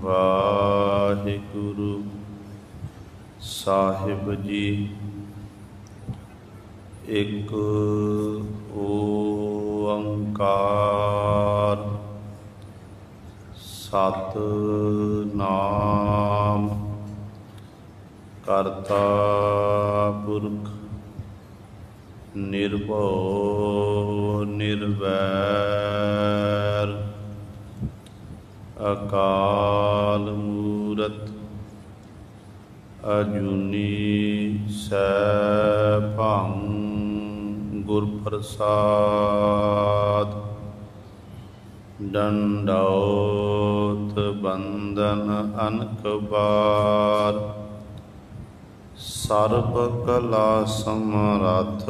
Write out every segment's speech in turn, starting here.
ਵਾਹਿਗੁਰੂ ਸਾਹਿਬ ਜੀ। ਇੱਕ ਓੰਕਾਰ ਸਤਿਨਾਮ ਕਰਤਾ ਪੁਰਖ ਨਿਰਭਉ ਨਿਰਵੈਰ ਅਕਾਲ ਮੂਰਤ ਅਜੂਨੀ ਸੈਭੰ ਗੁਰ ਪ੍ਰਸਾਦ। ਡੰਡੌਤ ਬੰਦਨ ਅਨਕ ਬਾਰ ਸਰਬ ਕਲਾ ਸਮਰੱਥ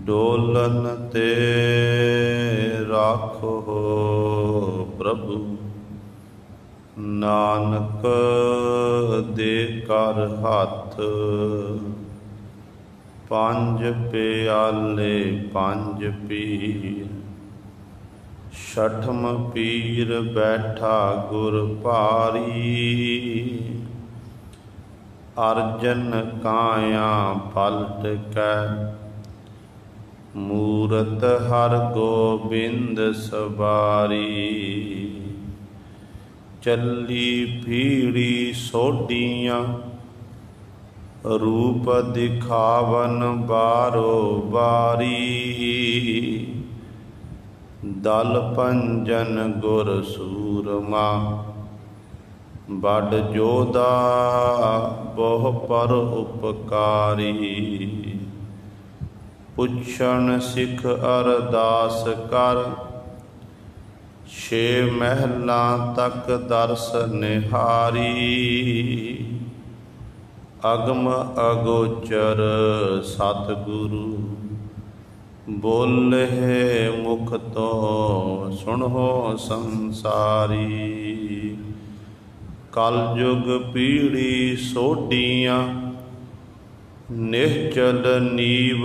ਡੋਲਨ ਤੇ ਰਾਖੋ ਪ੍ਰਭੂ ਨਾਨਕ ਦੇ ਕਰ ਹੱਥ। ਪੰਜ ਪਿਆਲੇ ਪੰਜ ਪੀਰ ਛਠਮ ਪੀਰ ਬੈਠਾ ਗੁਰ ਭਾਰੀ। ਅਰਜਨ ਕਾਇਆ ਪਲਟ ਕੈ ਮੂਰਤ ਹਰ ਗੋਬਿੰਦ ਸਵਾਰੀ। ਚੱਲੀ ਭੀੜੀ ਸੋਢੀਆਂ ਰੂਪ ਦਿਖਾਵਨ ਬਾਰੋ ਬਾਰੀ। ਦਲ ਪੰਜਨ ਗੁਰ ਸੂਰਮਾ ਬੜ ਜੋਧਾ ਬਹੁ ਪਰ ਉਪਕਾਰੀ। ਪੁੱਛਣ ਸਿੱਖ ਅਰਦਾਸ ਕਰ ਛੇ ਮਹਿਲਾਂ ਤੱਕ ਦਰਸ ਨਿਹਾਰੀ। ਅਗਮ ਅਗੋਚਰ ਸਤਿਗੁਰੂ ਬੋਲੇ ਮੁਖ ਤੋਂ ਸੁਣੋ ਸੰਸਾਰੀ। ਕਲਯੁਗ ਪੀੜੀ ਸੋਢੀਆਂ ਨਿਹਚਲ ਨੀਵ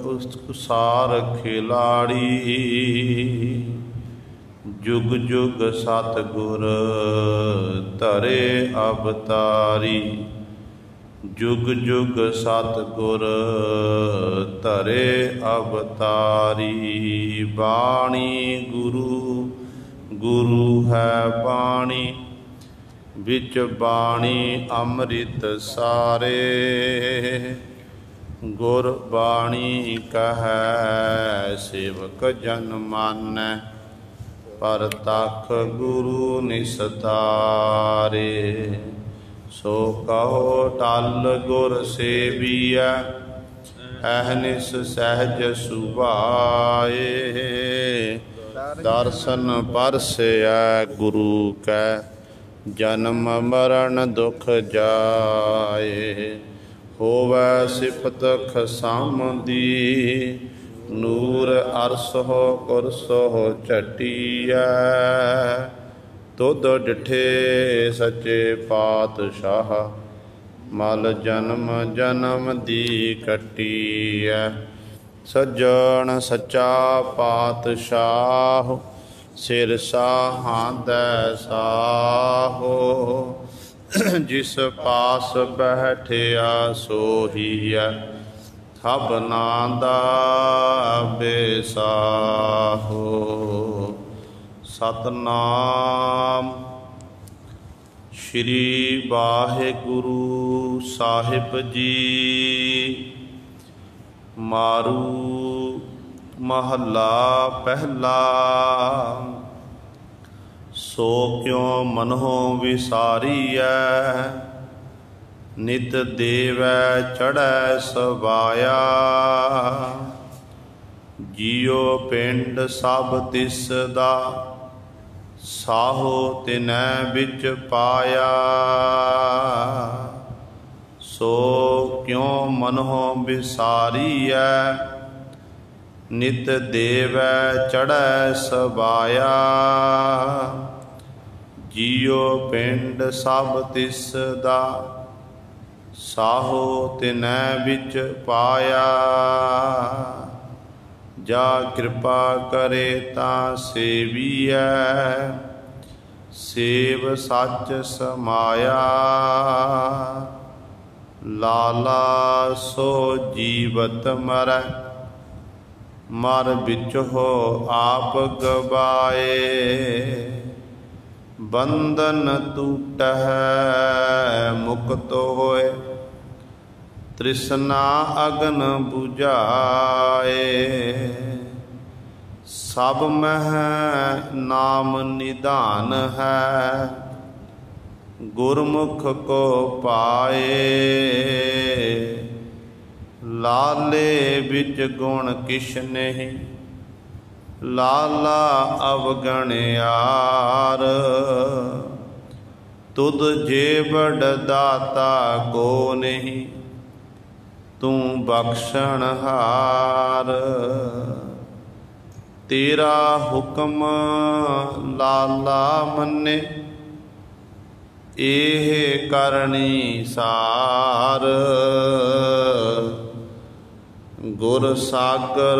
ਉਸਾਰ ਖਿਲਾੜੀ। ਜੁਗ ਜੁਗ ਸਤਿਗੁਰ ਧਰੇ ਅਵਤਾਰੀ। ਜੁਗ ਜੁਗ ਸਤਿਗੁਰ ਧਰੇ ਅਵਤਾਰੀ। ਬਾਣੀ ਗੁਰੂ ਗੁਰੂ ਹੈ ਬਾਣੀ ਵਿੱਚ ਬਾਣੀ ਅੰਮ੍ਰਿਤ ਸਾਰੇ। ਗੁਰ ਬਾਣੀ ਕਹੈ ਸੇਵਕ ਜਨ ਮਾਨੈ ਪਰਤਖ ਗੁਰੂ ਨਿਸਤਾਰੇ। ਸੋ ਕਹੋ ਟਲ ਗੁਰ ਸੇਵੀਐ ਅਹਨਿਸ ਸਹਿਜ ਸੁਭਾਏ। ਦਰਸ਼ਨ ਪਰਸੈ ਗੁਰੂ ਕੈ ਜਨਮ ਮਰਨ ਦੁਖ ਜਾਏ। ਹੋਵੈ ਸਿਫਤ ਖਸਮ ਦੀ ਨੂਰ ਅਰਸਹੁ ਕੁਰਸਹੁ ਝਟੀਐ। ਤੁਧ ਡਿਠੇ ਸੱਚੇ ਪਾਤਸ਼ਾਹ ਮਲ ਜਨਮ ਜਨਮ ਦੀ ਕੱਟੀਐ। ਸੱਜਣ ਸੱਚਾ ਪਾਤਸ਼ਾਹ ਸਿਰ ਸਾਹਾਂ ਦੈ ਸਾਹੋ। ਜਿਸ ਪਾਸ ਬੈਠਿਆ ਸੋਹੀਐ ਸਭਨਾਂ ਦਾ ਬੇਸਾਹੋ। ਸਤਨਾਮ ਸ਼੍ਰੀ ਵਾਹਿਗੁਰੂ ਸਾਹਿਬ ਜੀ। ਮਾਰੂ ਮਹੱਲਾ ਪਹਿਲਾ। ਸੋ ਕਿਉ ਮਨਹੁ ਵਿਸਾਰੀਐ ਨਿਤ ਦੇਵੈ ਚੜ੍ਹੈ ਸਵਾਇਆ। ਜੀਉ ਪਿੰਡ ਸਭ ਤਿਸ ਦਾ ਸਾਹੋ ਤਿਨੈ ਵਿੱਚ ਪਾਇਆ। ਸੋ ਕਿਉ ਮਨਹੁ ਵਿਸਾਰੀਐ ਨਿਤ ਦੇਵੈ ਚੜ੍ਹੈ ਸਵਾਇਆ। ਜੀਉ ਪਿੰਡ ਸਭ ਤਿਸ ਦਾ ਸਾਹੋ ਤਿਨੈ ਵਿੱਚ ਪਾਇਆ। जा कृपा करे तां सेवियै, सेव सच समाया। लाला सो जीवत मरै, मर बिच हो आप गवाए। बंधन टूटह मुक्त होए, तृष्णा अगन बुझाए। सब मह नाम निधान है, गुरमुख को पाए। लाले बिच गुण किछ नहीं, लाला अवगणयार। तुद जे बड़ दाता को नहीं, तू बख्शणहार। तेरा हुक्म लाला मन्ने, एह करनी सार। गुर सागर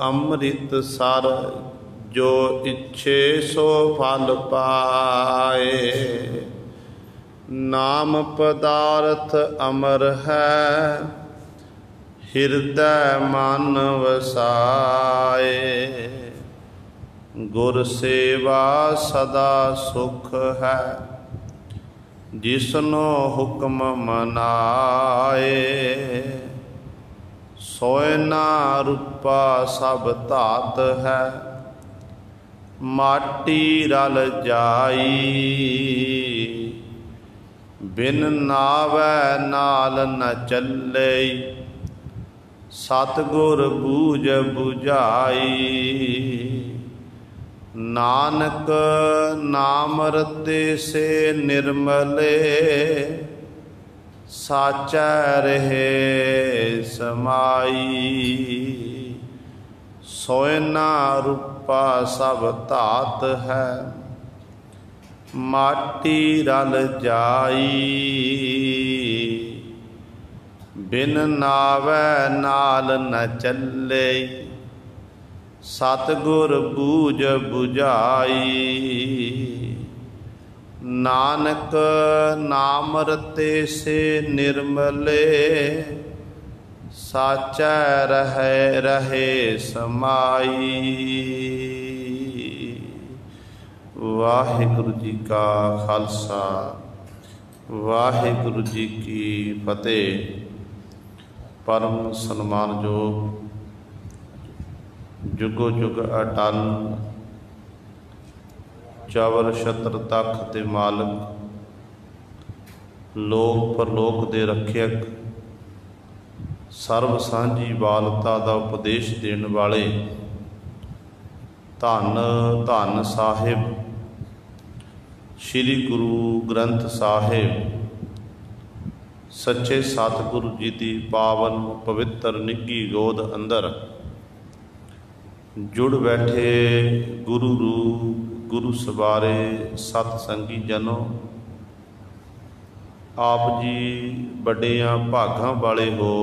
अमृत सर, जो इच्छे सो फल पाए। नाम पदार्थ अमर है, हृदय मन वसाए। गुर सेवा सदा सुख है, जिसनो हुक्म मनाए। सोयना रूपा सब धात है, माटी रल जाई। बिन नावै नाल न चले, सतगुर बूझ बुझाई। नानक नाम रते से निर्मले, साचा रहे समाई। सोयना रूपा सब धात है, माटी रल जाई। बिन नावै नाल न चले, सतगुर बूझ बुझाई। नानक नाम रते से निर्मले, साचा रहे समाई। वाहिगुरु जी का खालसा, वाहिगुरु जी की फतेह। परम सन्मानयोग जुगो जुग अटल चवर छत्र तख्त दे मालक, लोक परलोक दे रखियक, सर्व सांझी बालता का उपदेश देने वाले धन धन साहिब श्री गुरु ग्रंथ साहिब सच्चे सतगुरु जी की पावन पवित्र निੱਘੀ गोद अंदर जुड़ बैठे गुरु रूप गुरु सवारे सतसंगी जनों, आप जी बड़िया भागां वाले हो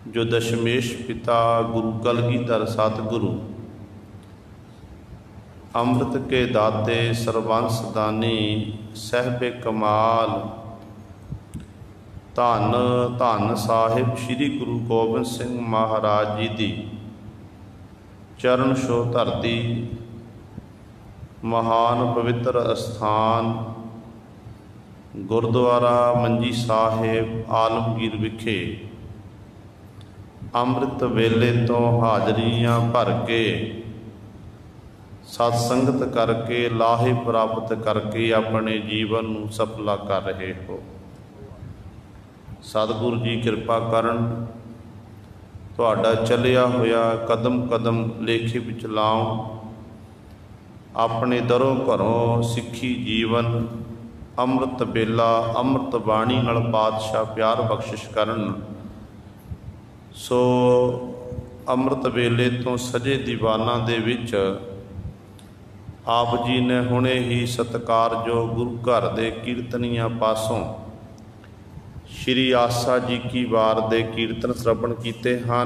जो दशमेश पिता गुरु कलगीधर सतगुरु अमृत के दाते सर्वंस दानी सहबे कमाल धन धन साहिब श्री गुरु गोबिंद सिंह महाराज जी की चरण छो धरती महान पवित्र अस्थान गुरुद्वारा मंजी साहिब आलमगीर विखे अमृत वेले तो हाजरियां भर के सत्संगत करके लाहे प्राप्त करके अपने जीवन नूं सफला कर रहे हो। सतगुरु जी कृपा करन तुहाडा चलिया होया कदम कदम लेखे विच लाओ, अपने दरों घरों सिक्खी जीवन अमृत बेला अमृत बाणी नाल पातशाह प्यार बख्शिश करन। सो अमृत वेले तो सजे दीवाना दे विच आप जी ने हुणे ही सत्कारयोग गुरु घर दे कीर्तनियां पासों श्री आसा जी की वार दे कीर्तन श्रवण कीते हैं।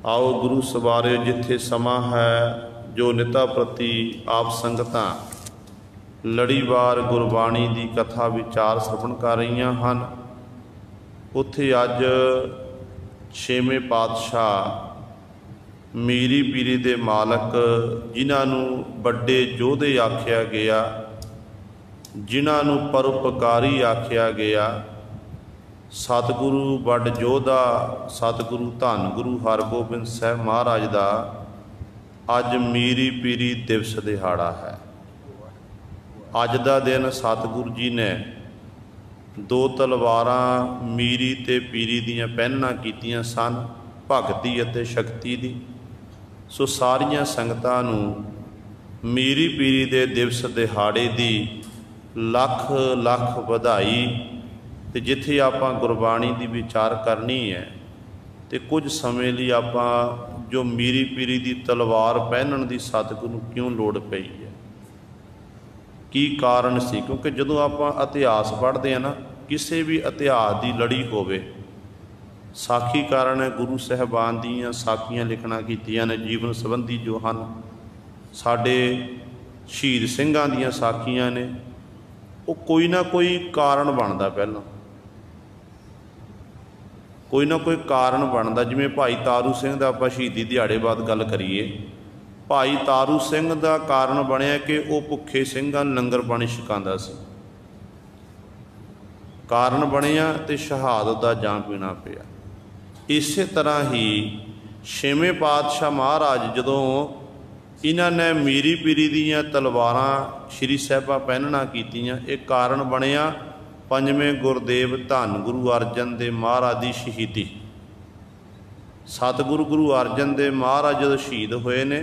आओ गुरु सवारे जिथे समा है, जो निता प्रति आप संगतां लड़ीवार गुरबाणी की कथा विचार श्रवण कर रही हैं। उत्थे अज छेवें पातशाह मीरी पीरी दे मालक, जिन्हों बड़े योधे आख्या गया, जिन्हों परोपकारी आख्या गया, सतगुरु बड़ योधा सतगुरु धन गुरु हरगोबिंद साहब महाराज का अज मीरी पीरी दिवस दिहाड़ा है। अज का दिन सतगुरु जी ने दो तलवारां मीरी ते पीरी दियां पहनना कीतियां सन, भगती अते शक्ति दी। सो सारियां संगतां नूं मीरी पीरी दे दिवस दिहाड़े दी लख लख वधाई। ते जिथे आपां गुरबाणी दी विचार करनी है तो कुछ समय लिए आपां जो मीरी पीरी दी तलवार पहनण दी सतगुरु क्यों लोड़ पई है, की कारण सी? क्योंकि जदों आपां इतिहास पढ़ते हैं ना, किसी भी इतिहास की लड़ी होवे, साखी कारण है गुरु साहबान दीयां साखियां लिखना कीतियां ने जीवन संबंधी जो हैं, साडे शहीद सिंघां दीयां साखियां ने, वो कोई ना कोई कारण बनता, पहला कोई ना कोई कारण बनता। जिवें भाई तारू सिंह दा आपां शहीदी दिहाड़े बाद गल करिए, भाई तारू सिंह का कारण बनया कि वह भुखे सिंघां नूं लंगर पानी छकांदा सी, कारण बनया तो शहादत का जाम पीना पिया। इस तरह ही छेवें पातशाह महाराज जदों इन्होंने मीरी पीरी दियां तलवारां श्री साहिबां पहनना कीतियां, एक कारण बनया पंजवें गुरदेव धन गुरु अर्जन देव महाराज की शहीदी। सतगुरु गुरु अर्जन देव महाराज जदों शहीद होए ने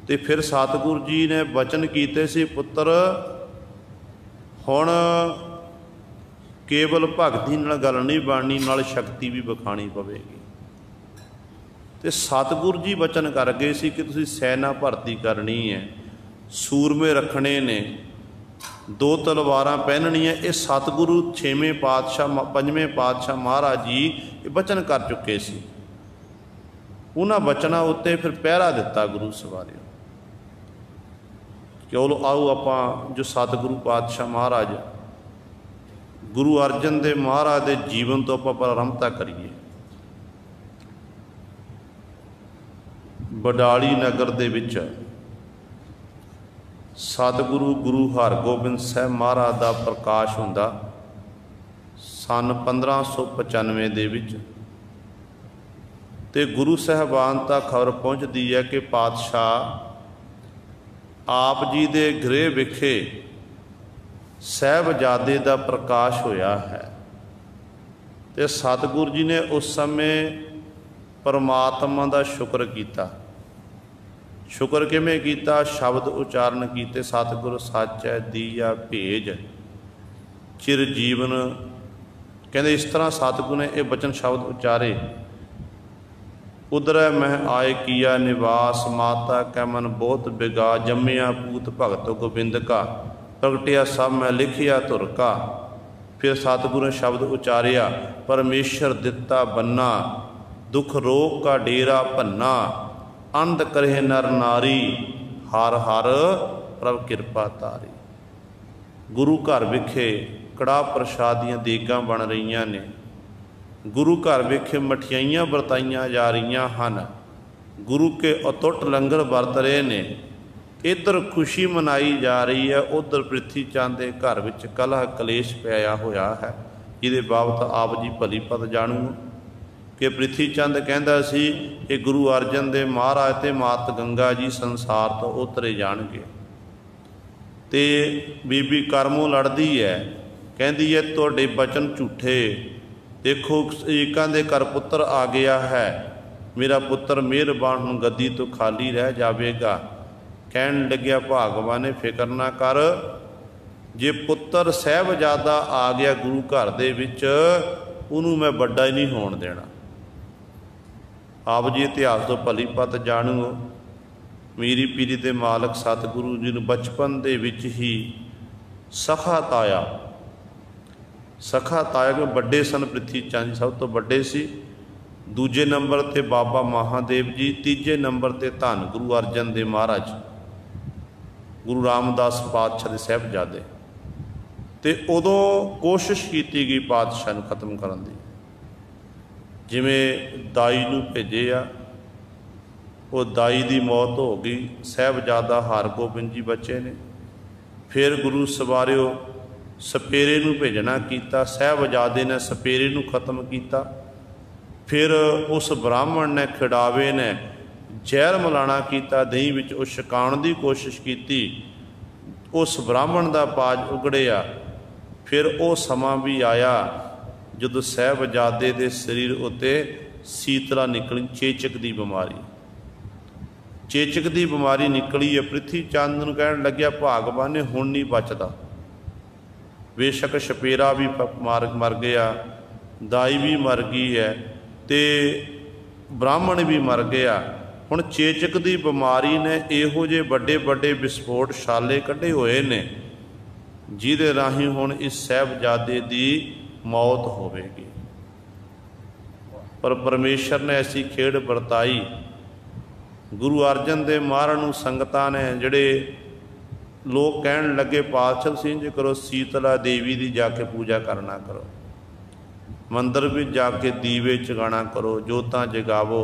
तो फिर सतगुरु जी ने वचन कीते सी, पुत्र हुण केवल भगती नाल गल नहीं बननी, नाल शक्ति भी विखाणी पवेगी। तो सतगुरु जी वचन कर गए सी कि तुसीं सैना भर्ती करनी है, सूरमे रखने ने, दो तलवारां पहननियां। ये सतगुरु छेवें पातशाह पंजवें पातशाह महाराज जी ये वचन कर चुके सी। उन्हां वचनां उत्ते फिर पहरा दिता गुरु सवारियों। चलो आओ आपां जो सतगुरु पातशाह महाराज गुरु अर्जन देव महाराज के जीवन तो आपां प्रारंभता करिए। बडाली नगर दे विच सतगुरु गुरु हरगोबिंद साहब महाराज का प्रकाश हुंदा सन 1595 दे विच। ते गुरु साहबान तक खबर पहुँचती है कि पातशाह आप जी दे गृह विखे साहबजादे का प्रकाश होया है। ते सतगुरु जी ने उस समय परमात्मा का शुक्र किया। शुक्र किवें कीता? शब्द उचारण कीते, सतगुर सच है दिया भेज चिर जीवन। कहते इस तरह सतगुर ने ये वचन शब्द उचारे, उधर मह आए किया निवास, माता कै मन बहुत बिगा, जम्मिया पूत भगत गोबिंद का, प्रगटिया सब मैं लिखिया धुर का। फिर सतगुरु ने शब्द उचारिया, परमेश्वर दिता बन्ना, दुख रोग का डेरा भन्ना, अंध करे नर नारी, हर हर प्रभ किरपा तारी। गुरु घर विखे कड़ाह प्रसादियां देगां बन रही ने, गुरु घर विखे मठियाइयां वरताइयां जा रही हैं, गुरु के अतुट लंगर वरत रहे ने। इधर खुशी मनाई जा रही है, उधर पृथ्वी चंद के घर विच कलह कलेश पाया होया है। जिहदे बाबत आप जी भली पत जाणू कि पृथ्वी चंद कहता सी कि गुरु अर्जन देव महाराज ते मात गंगा जी संसार तो उतरे जाणगे। ते बीबी करमों लड़दी है, कहती है तुहाडे बचन झूठे, देखो एकां दे घर पुत्र आ गया है, मेरा पुत्र मेहरबान हुण गद्दी तो खाली रह जाएगा। कहन लग्या भागवान ने फिक्र ना कर, जे पुत्र साहबजादा आ गया गुरु घर दे विच, उहनूं मैं बड़ा ही नहीं होण देना। आप जी इतिहास तो भली पत जाणू, मीरी पीरी के मालक सतगुरु जी ने बचपन दे विच ही सखा ताया के बड़े सन, पृथ्वी चंद सब तो बड़े सी, दूजे नंबर ते बाबा महादेव जी, तीजे नंबर ते धन गुरु अर्जन देव महाराज, गुरु रामदास पातशाह दे साहिबजादे। ते उदों कोशिश की गई पातशाह नूं खत्म करन दी, जिवें दाई नूं भेजे आ, वो दाई दी मौत हो गई, साहिबजादा हरगोबिंद जी बचे ने। फिर गुरु सवारिओ सपेरे नूं भेजना कीता, साहिबजादे ने सपेरे नूं खत्म कीता। फिर उस ब्राह्मण ने खिड़ावे ने जहर मिलाना कीता, दही विच उस छकाउण दी कोशिश की, उस ब्राह्मण दा पाज उगड़िया। फिर वो समा भी आया जदों साहिबजादे दे शरीर उत्ते सीतला निकली, चेचक दी बीमारी, चेचक की बीमारी निकली है। पृथ्वी चंद नूं कहण लग्या भागवान ने हुण नहीं बचदा। बेशक छपेरा भी मर गया, दाई भी मर गई है, ते ब्राह्मण भी मर गया। हुण चेचक की बीमारी ने इहो जे बड़े बड़े विस्फोट छाले कढ़े हुए ने, जिहदे राही हुण इस साहिबजादे की मौत होवेगी। पर परमेश्वर ने ऐसी खेड़ वरताई। गुरु अर्जन देव महाराज नूं संगतां ने जिहड़े लोग कहण लगे पातशाह सिंह करो, शीतला देवी की जाके पूजा करना करो, मंदिर में जाके दीवे जगाना करो, जोतां जगावो,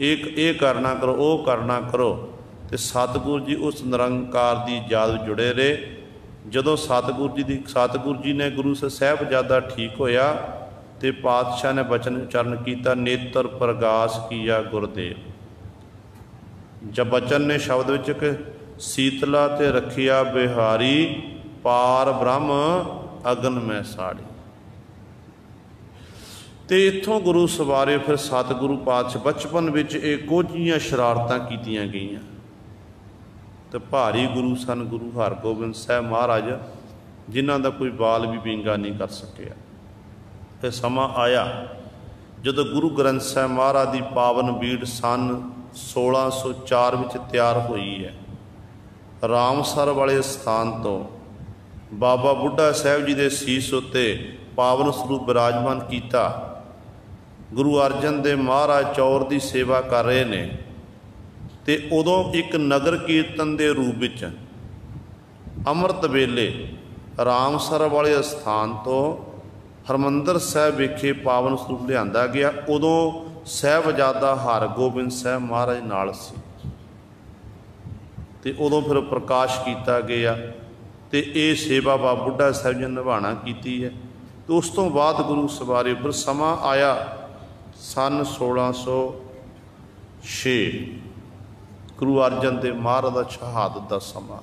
एक करना करो, वो करना करो। तो सतगुरु जी उस निरंकार की याद जुड़े रहे। जदों सतगुरु जी ने गुरु साहिबजादा ठीक होया तो पातशाह ने बचन उच्चारण किया, नेत्र प्रगास किया गुरदेव। जब बचन ने शब्द विच शीतला ते रखिया बिहारी, पार ब्रह्म अगन में साड़ी। तो इत्थों गुरु सवारे फिर सतगुरु पातशाह बचपन विच एक कोझियां शरारतां कीतियां गईयां। तो भारी गुरु सन गुरु हरगोबिंद साहब महाराज, जिन्हां दा कोई बाल भी विंगा नहीं कर सकिया। फिर समा आया जदों गुरु ग्रंथ साहब महाराज की पावन बीड़ सन 1604 विच तैयार हुई है। रामसर वाले स्थान तो बाबा बुढ़ा साहब जी के सीस उत्ते पावन स्वरूप विराजमान किया। गुरु अर्जन देव महाराज चौर की सेवा कर रहे ने, ते उदों एक नगर कीर्तन के रूप विच अमृत वेले रामसर वाले स्थान तो हरमंदर साहब विखे पावन स्वरूप लिआंदा गया। उदों साहिबजादा हरगोबिंद साहब महाराज नाल सी, ते उदों फिर प्रकाश किया गया, तो ये सेवा बाबा बुढ़ा साहब जी ने निभाना की है। तो उस तो बाद गुरु सवारे फिर समा आया सन 1606, गुरु अर्जन देव महाराज का शहादत का समा।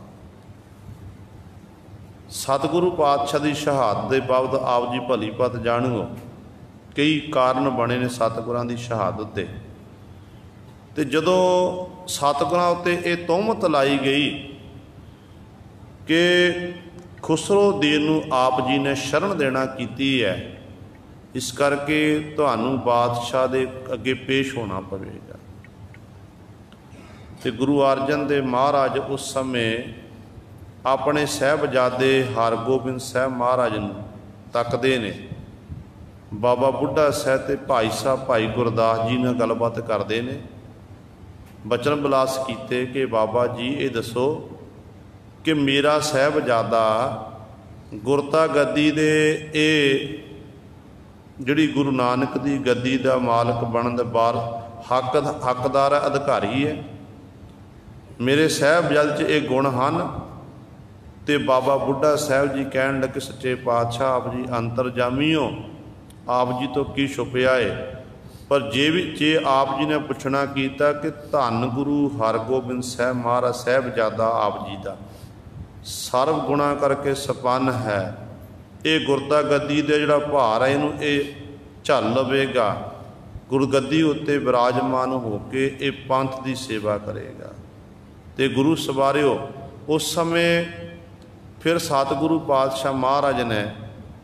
सतगुरु पातशाह की शहादत के बाबत आप जी भली भात जाणो, कई कारण बने ने सतगुरां की शहादत के। तो जदों सतगुरां उत्ते ये तोहमत लाई गई कि खुसरो दीन नूं आप जी ने शरण देना की है, इस करके तुहानूं बादशाह दे अगे पेश होना पवेगा। तो गुरु अर्जन देव महाराज उस समय अपने साहिबजादे हरगोबिंद साहब महाराज नूं तकदे ने। बाबा बुढ़ा साहब ते भाई साहब भाई गुरदास जी नाल गलबात करते हैं, बचन बिलास किए कि बाबा जी ये दसो कि मेरा साहिबजादा गुरता गद्दी दे जिहड़ी गुरु नानक की गद्दी का मालक बनन दे बार हकदार है, अधिकारी है। मेरे साहिबजादे च ये गुण हैं। तो बाबा बुढ़ा साहब जी कहन लगे सच्चे पातशाह आप जी अंतरजामी हो, आप जी तो की छुपया है। पर जे आप जी ने पुछना किया कि धन गुरु हरगोबिंद साहब महाराज साहिबजादा आप जी का सर्व गुणा करके संपन्न है, ये गुरता गद्दी दे जिहड़ा भार है इनू ये झल लवेगा, गुरगद्दी उत्ते विराजमान होके ये पंथ की सेवा करेगा। तो गुरु सवारिओ उस समय फिर सतगुरु पातशाह महाराज ने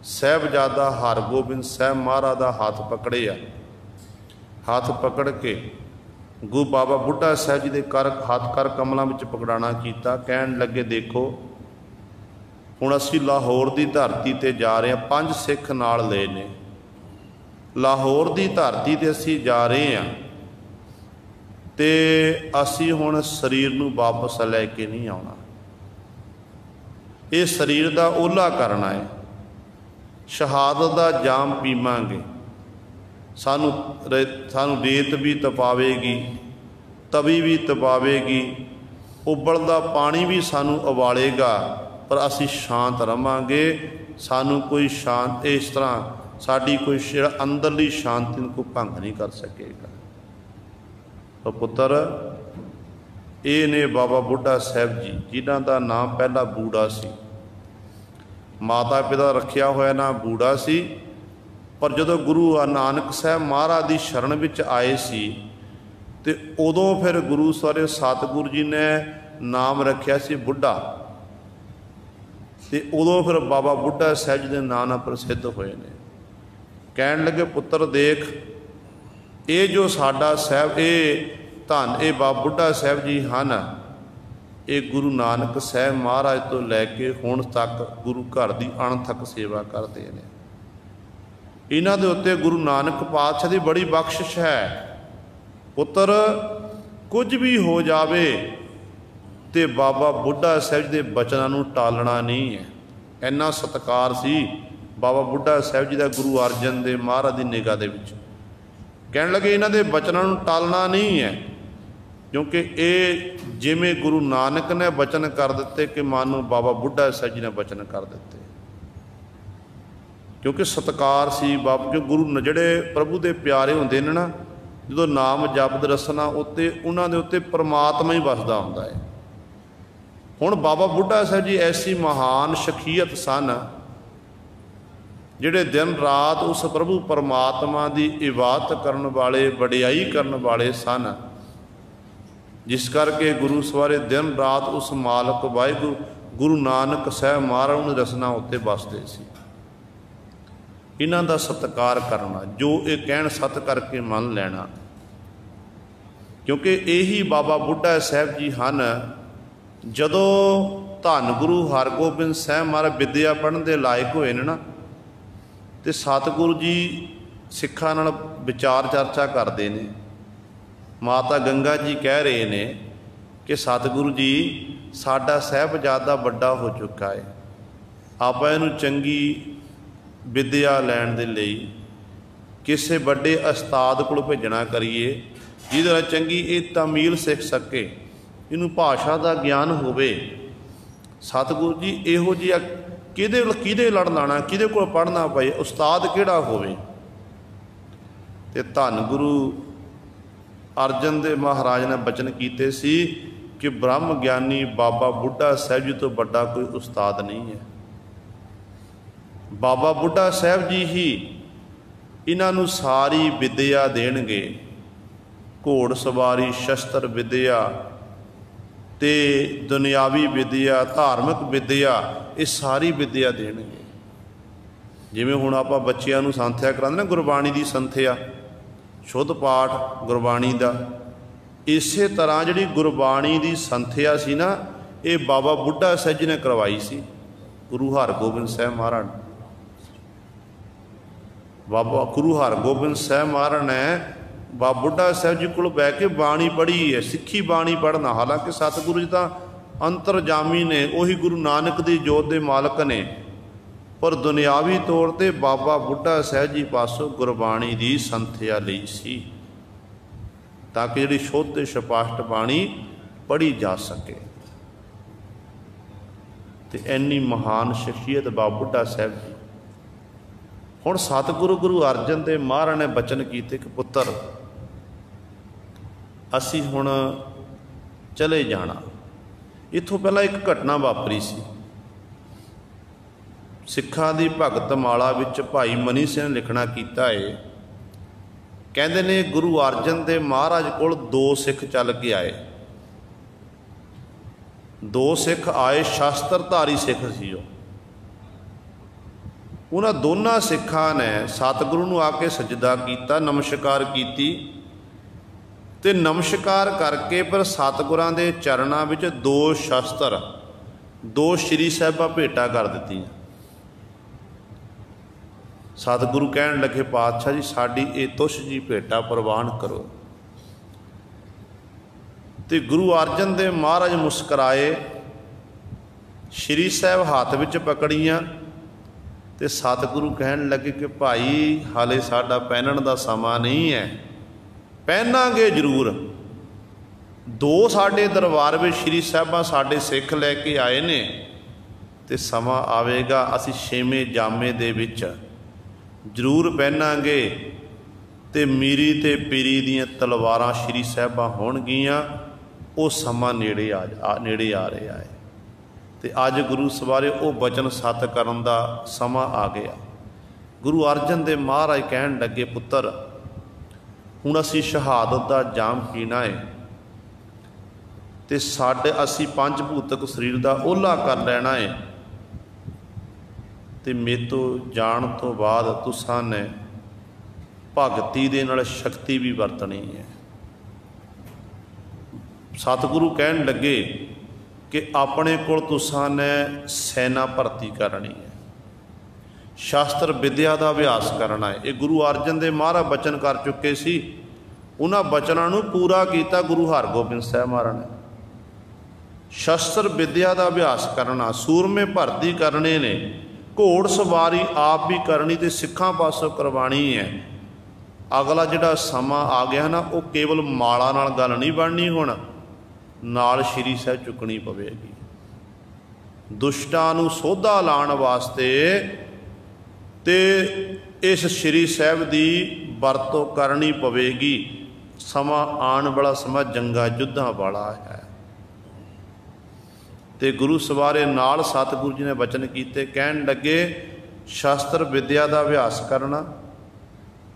साहिबजादा हरगोबिंद साहब महाराज का हाथ पकड़िया। हाथ पकड़ के गुरु बाबा बुढ़ा साहब जी के हाथ कर कमलों में पकड़ाना किया। कहन लगे देखो हुण असीं लाहौर की धरती ते जा रहे हैं, 5 सिख नाल ले ने, लाहौर की धरती ते असी जा रहे हैं तो असी हुण शरीर नूं वापस लैके नहीं आउणा। ये शरीर का ओला करना है, शहादत का जाम पीवांगे, सानू रेत भी तपावेगी, तवी भी तपावेगी, उबलदा पानी भी सानू उबालेगा, पर असी शांत रवांगे। सानू कोई शांत इस तरह साड़ी कोई अंदरली शांति को भंग नहीं कर सकेगा। तो पुत्र ये ने बाबा बुढ़ा साहब जी, जिन्हां दा नाम पहला बूढ़ा सी, माता पिता रखिया होया ना बूढ़ा सी, पर जदों गुरु नानक साहब महाराज की शरण विच आए सी ते उदों फिर गुरु सारे सतगुरु जी ने नाम रखिया सी बुढ़ा, ते उदों फिर बाबा बुढ़ा साहब जी के नाम नाल प्रसिद्ध होए ने। कहन लगे पुत्र देख, ये जो साडा साहब ये धन ये बाबा बुढ़ा साहब जी हैं, ये गुरु नानक साहब महाराज तो लैके हुण तक गुरु घर की अणथक सेवा करते हैं। इन्हां दे उत्ते गुरु नानक पातशाह की बड़ी बख्शिश है। पुत्र कुछ भी हो जावे तो बाबा बुढ़ा साहब के बचनों नूं टालना नहीं है। इन्ना सत्कार सी बाबा बुढ़ा साहब जी का गुरु अर्जन देव महाराज की निगाह दे विच। कहण लगे इन्हां दे बचनों नूं टालना नहीं है, क्योंकि ये जिमें गुरु नानक ने बचन कर दिते कि मानो बाबा बुढ़ा साहब जी ने बचन कर दिते, क्योंकि सत्कार सी बाबा जो गुरु जिहड़े प्रभु के प्यारे होंदे ने ना, जो नाम जपद रसना उत्ते उन्हां दे उत्ते परमात्मा ही वसदा हुंदा है। हुण बाबा बुढ़ा साहब जी ऐसी महान शखीयत सन जिहड़े दिन रात उस प्रभु परमात्मा की इबादत करन वाले, वडियाई करन वाले सन, जिस करके गुरु सवारे दिन रात उस मालक वाहिगुरु गुरु नानक साहब महाराज ने रसना उत्ते बसते सी। इन्हां दा सत्कार करना, जो ये कहण सत करके मन लेना, क्योंकि यही बाबा बुढ़ा साहब जी हैं। जदों धन गुरु हरगोबिंद साहब महाराज विद्या पढ़न के लायक होए ने ना, तो सतगुरु जी सिखां नाल विचार चर्चा करते हैं। माता गंगा जी कह रहे हैं कि सतगुरु जी साडा साहिबजादा बड़ा हो चुका है, आपां इहनूं चंगी विद्या लैण दे लई किसी बड़े उस्ताद कोल भेजना करिए, जिहदे नाल चंगी ये तमील सीख सके, इनू भाषा का ज्ञान होवे। सतगुरु जी इहो जिहा किहदे लड़ लाना, किहदे कोल पढ़ना पए, उस्ताद किहड़ा होवे। ते धन गुरु अर्जन देव महाराज ने बचन कीते सी कि ब्रह्म ज्ञानी बाबा बुढ़ा साहब जी तो बड़ा कोई उस्ताद नहीं है। बाबा बुढ़ा साहब जी ही इन्हां नूं सारी विद्या देणगे, घोड़ सवारी, शस्त्र विद्या ते दुनियावी विद्या, धार्मिक विद्या, ये सारी विद्या देणगे। जिवें हुण आपां बच्चिआं नूं संथਿਆ करांदे ना, गुरबाणी की संथਿਆ, शुद्ध पाठ गुरबाणी का, इस तरह जिहड़ी गुरबाणी की संथਿਆ सी ना, ये बाबा बुढ़ा साहब जी ने करवाई सी। गुरु हरगोबिंद साहब महाराज, बाबा गुरु हरगोबिंद साहब महाराज ने बाबा बुढ़ा साहब जी को बह के बाणी पढ़ी है, सिੱਖੀ बाणी पढ़ना। हालांकि सतगुरु जी तो अंतरजामी ने, उही गुरु नानक की जोत के मालक ने, पर दुनियावी तौर पर बाबा बुढ़ा साहब जी पासों गुरबाणी की संथਿਆ लई सी, ताकि जी शुद्ध स्पष्ट बाणी पढ़ी जा सके। तो इन्नी महान शख्सियत बाबा बुढ़ा साहब जी। हुण सतगुरु गुरु अर्जन देव महाराज ने बचन कीते कि पुत्र असी हुण चले जाना। इत्थों पहला एक घटना वापरी सी। सिखां दी भगत माला विच भाई मनी सिंह ने लिखना कीता है, कहंदे ने गुरु अर्जन देव महाराज कोल दो सिख चल के आए। दो सिख आए, शास्त्रधारी सिख सी। उन्हां दोनों सिखां ने सतगुरु नूं आके सजदा कीता, नमस्कार कीती ते नमस्कार करके पर सतगुरां दे चरणां विच दो शस्त्र, दो श्री साहिबां भेटा कर दित्तियां। सतगुरु कहन लगे पातशाह जी साड़ी ये तुछ जी भेटा प्रवान करो। तो गुरु अर्जन देव महाराज मुस्कराए, श्री साहब हाथ विच पकड़ियाँ तो सतगुरु कहन लगे कि भाई हाले साडा पहनण दा समा नहीं है, पहनांगे जरूर। दो साडे दरबार में श्री साहबां साडे सिख लैके आए ने ते समा आवेगा असी छेवें जामे दे विच जरूर पहनांगे ते मीरी ते पीरी दियां तलवारां श्री साहबां होणगियां। वो समा नेड़े आ रहा है। तो अज गुरु सवारे वो बचन सत करन दा समा आ गया। गुरु अर्जन देव महाराज कहन लगे पुत्र हुण असी शहादत दा जाम पीना है ते साडे असी पंच भूतक शरीर दा ओला कर लेना है ते मेरे तो जाण तो बाद तुसां ने भगती दे नाल शक्ति भी वरतनी है। सतगुरु कहन लगे कि अपने कोल तुसां ने सैना भर्ती करनी है, शास्त्र विद्या का अभ्यास करना है। ये गुरु अर्जन देव महाराज बचन कर चुके सी, उन्हां बचनां नूं पूरा किया गुरु हरगोबिंद साहब महाराज ने। शस्त्र विद्या का अभ्यास करना, सूरमे भर्ती करने ने, घोड़ सवारी आप भी करनी तो सिखां पासों करवानी है। अगला जिहड़ा समा आ गया ना वो केवल माला नाल गल नहीं बननी, हुण नाल श्री साहब चुकनी पवेगी। दुष्टां नूं सोधा लाण वास्ते ते इस श्री साहब की वरतों करनी पवेगी। समा आने वाला समा जंगा युद्धां वाला है। तो गुरु सवारे नाल सतगुरु जी ने वचन किए, कहन लगे शास्त्र विद्या का अभ्यास करना।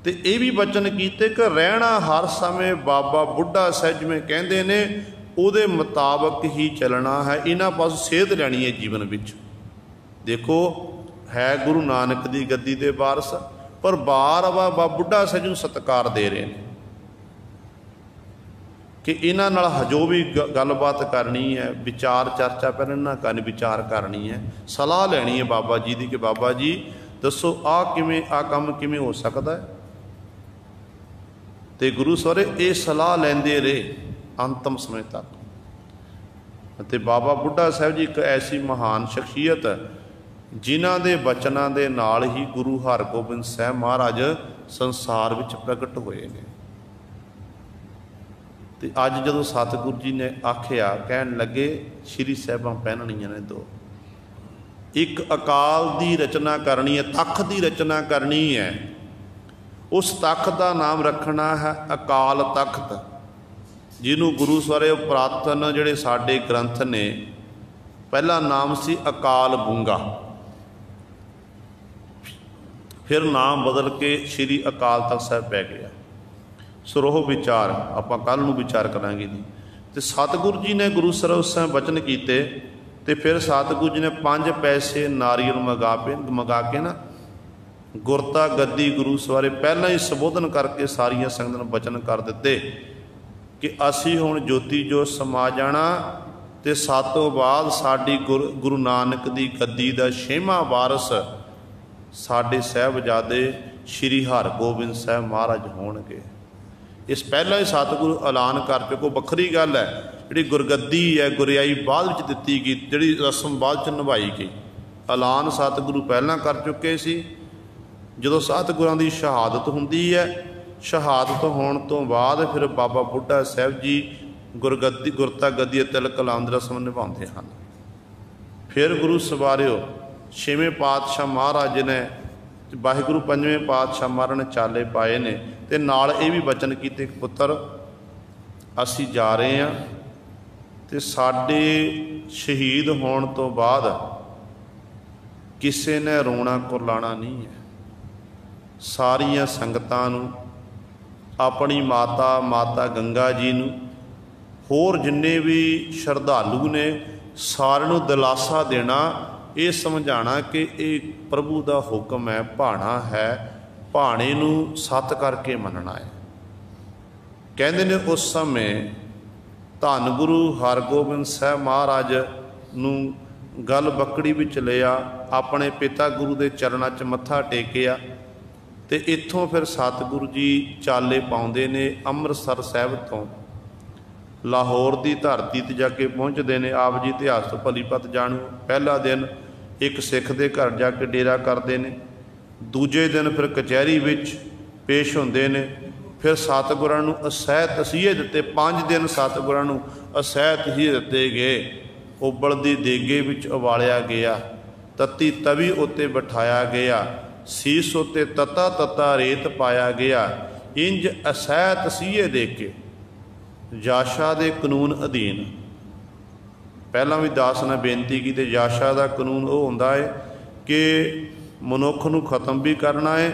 तो ये भी वचन किए कि रहना हर समय बाबा बुढ़ा साहब जिवें कहंदे ने उहदे मुताबक ही चलना है। इन्हां पास सेध लैनी है जीवन विच। देखो है गुरु नानक की गद्दी दे वारस, पर बार बार बाबा बुढ़ा साहब जी नूं सत्कार दे रहे हैं कि इन्हां नाल जो भी गलबात करनी है, विचार चर्चा पहले इन्हां करनी, विचार करनी है, सलाह लैनी है बाबा जी की कि बाबा जी दसो आ काम किवें हो सकता है। तो गुरु सवारे ये सलाह लैंदे रहे अंतिम समय तक। तो बाबा बुढ़ा साहब जी एक ऐसी महान शख्सियत जिन्हां दे वचनां दे नाल ही गुरु हरगोबिंद साहब महाराज संसार विच प्रगट होए ने। तो अज जदों सतगुरु जी ने आखिया, कहन लगे श्री साहबां पहननियां ने दो, एक अकाल की रचना करनी है, तख की रचना करनी है। उस तख का नाम रखना है अकाल तख्त, जिन्हों गुरु सवारे पुरातन जिहड़े साडे ग्रंथ ने पहला नाम सी अकाल बूंगा, फिर नाम बदल के श्री अकाल तख्त साहब पै गया। सुरोह विचार आपां कल नूं विचार करांगे जी। तो सतगुरु जी ने गुरु सर उस समय वचन किए, तो फिर सतगुरु जी ने 5 पैसे नारियल मंगा के ना गुरता गद्दी गुरु सवारे पहला ही संबोधन करके सारिया संगतां नूं वचन कर दिते कि असी हुण ज्योति जो समा जाना, तो सातों बाद साडी गुरु नानक की गद्दी का 6वां वारस साडे साहिबजादे श्री हरगोबिंद साहब महाराज होणगे। इस पहला ही सतगुरु ऐलान कर चुको। बखरी गल है जी गुरगद्दी है गुरियाई बाद विच दित्ती गई, जी रस्म बाद च निभाई गई। ऐलान सतगुरु पहला कर चुके सी। जदों सतगुरां दी शहादत हुंदी है, शहादत होने तो बाद फिर बाबा बुढ़ा साहब जी गुरता गद्दी तिलक लाउण दी रस्म निभाउंदे हन। फिर गुरु सवारिओ 6वें पातशाह महाराज ने वाहिगुरु 5वें पातशाह महाराज ने चाले पाए ने, ते नाल ये भी वचन किए कि पुत्र असी जा रहे हैं, तो साडे शहीद होने तो बाद किसी ने रोना कुरलाना नहीं है। सारिया संगतां नूं, अपनी माता गंगा जी नूं, होर जिन्ने भी श्रद्धालु ने सारिआं नूं दिलासा देना, ये समझाना कि ये प्रभु का हुक्म है, भाणा है, भाणे नूं सत करके मनना है। कहते ने उस समय धन गुरु हरगोबिंद साहब महाराज नूं गल बकड़ी विच लिया, अपने पिता गुरु के चरणों च मत्था टेकिया, तो इत्थों फिर सतगुरु जी चाले पाउंदे ने अमृतसर साहिब तो लाहौर की धरती ते जाके पहुँचते हैं। आप जी इतिहास तो भली पत जाणो। पहला दिन एक सिख के घर जाके डेरा करते हैं, दूजे दिन फिर कचहरी विच पेश होंदे ने, फिर सतगुरां नूं असह तसीहे दिते। 5 दिन सतगुरां नूं असह तसीहे दिते गए। उबलदी देगे विच उबालिया गया, तत्ती तवी उत्ते बिठाया गया, सीस उत्ते तता तता रेत पाया गया। इंज असह तसीहे दे के जाशा दे कानून अधीन, पहला भी दास ने बेनती की, जाशा का कानून वो होंदा है कि मनुख नूं खत्म भी करना है,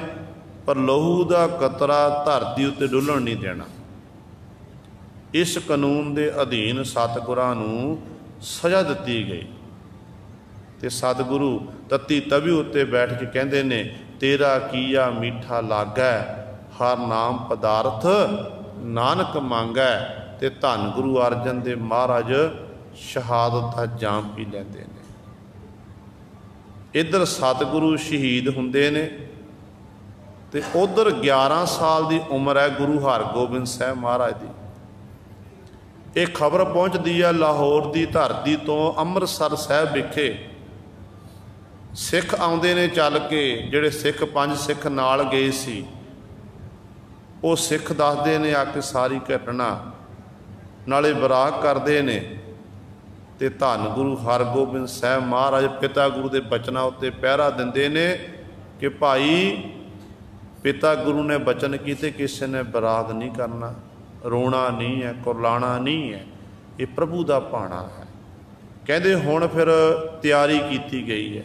पर लहू का कतरा धरती उत्ते डुलण नहीं देना। इस कानून के अधीन सतगुरां नूं सज़ा दिती गई। तो सतगुरु तत्ती तवी उत्ते बैठ के कहते ने, तेरा किया मीठा लागै, हर नाम पदार्थ नानक मांगै। ते धन गुरु अर्जन देव महाराज शहादत का जाम पी लेंदे ने। इधर सतगुरु शहीद हुंदे ने ते उधर 11 साल की उम्र है गुरु हरगोबिंद साहब महाराज की। एक खबर पहुँचती है लाहौर की धरती तो अमृतसर साहब विखे सिख आउंदे ने चल के, जिहड़े सिख 5 सिख नाल गए सी, वो सिख दसदे ने आके सारी घटना, नाले बराग करते ने। ते धन गुरु हरगोबिंद साहब महाराज पिता गुरु के बचनों उत्ते पहरा दिंदे ने कि भाई पिता गुरु ने बचन किए, किसी ने बराग नहीं करना, रोना नहीं है, कुरलाना नहीं है, ये प्रभु का भाणा है। कहते हुण फिर तैयारी की गई है।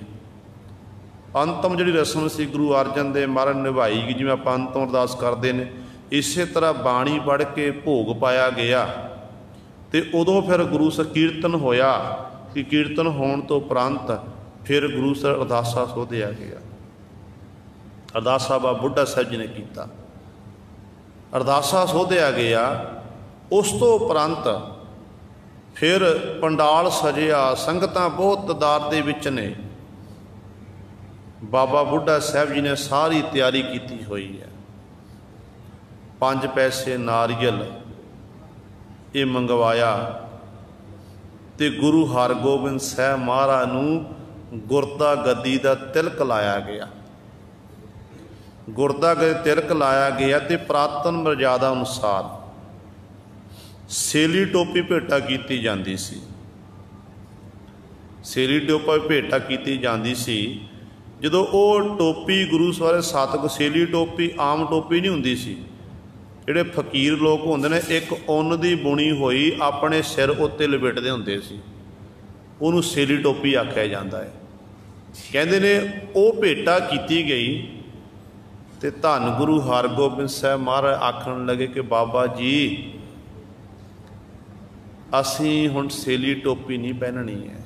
अंतम जी रस्म से गुरु अर्जन देव महाराज निभाई गई, जिवें आपां अंतम अरदास करते हैं, इस तरह बाणी पढ़ के भोग पाया गया। तो उदों फिर गुरु सर कीर्तन होया कि कीर्तन होने तो उपरंत फिर गुरु सर अरदासा सोधिया गया। अरदासा बाबा बुढ़ा साहब जी ने किया, अरदासा सोधिया गया। उस तो उपरंत फिर पंडाल सजिया, संगतां बहुत तादाद दे विच ने। बाबा बुढ़ा साहब जी ने सारी तैयारी की हुई है। 5 पैसे नारियल ये मंगवाया तो गुरु हरगोबिंद साहब महाराज नूं गुरदा गद्दी का तिलक लाया गया। गुरदा गद्दी तिलक लाया गया तो पुरातन मर्यादा अनुसार सेली टोपी भेटा की जाती सी। सेली टोपी भेटा की जाती सी। जदों वो टोपी गुरु सवारे सतगुर, सेली टोपी आम टोपी नहीं हुंदी सी। जिहड़े फकीर लोग होंदे ने, एक उन्न दी बुनी होई अपने सिर उत्ते लपेटदे हुंदे सी, उहनूं सेली टोपी आख्या जाता है। कहंदे ने वो भेटा की गई तो धन गुरु हरगोबिंद साहब महाराज आखण लगे कि बाबा जी असीं हुण सेली टोपी नहीं पहननी है,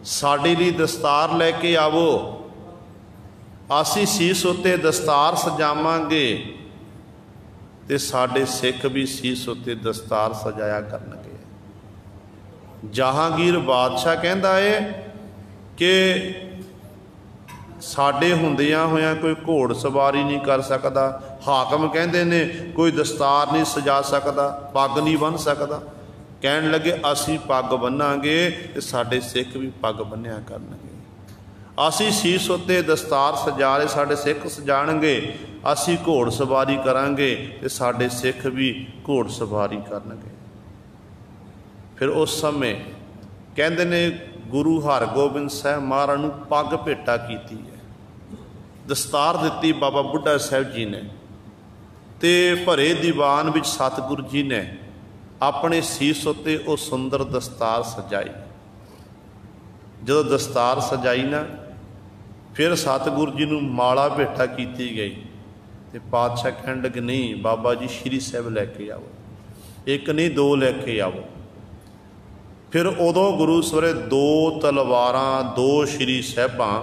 साडे लई दस्तार लैके आवो, असीं सीस उत्ते दस्तार सजावांगे ते साडे सिख भी सीस उत्ते दस्तार सजाया करनगे। जहांगीर बादशाह कहंदा है कि साडे हुंदियां होइयां कोई घोड़ सवारी नहीं कर सकता। हाकम कहंदे ने कोई दस्तार नहीं सजा सकता, पग नहीं बन सकता। कहन लगे असीं पग बन्नांगे ते साडे सिख भी पग बन्निया करनगे। असीं सीस उत्ते दस्तार सजा रहे, साडे सिख सजाणगे। असीं घोड़ सवारी करांगे ते साडे सिख भी घोड़ सवारी करनगे। फिर उस समय कहंदे ने गुरु हरगोबिंद साहब महाराज नूं पग भेटा कीती है, दस्तार दिती बाबा बुढ़ा साहब जी ने। ते भरे दीवान विच सतगुरु जी ने अपने सीस उत्ते वो सुंदर दस्तार सजाई। जदों दस्तार सजाई ना, फिर सतगुरु जी नूं माला भेटा की गई। तो पातशाह कहण लगे नहीं बाबा जी श्री साहब लैके आओ, एक नहीं 2 लैके आओ। फिर उदों गुरु सवेरे 2 तलवारां 2 श्री साहबां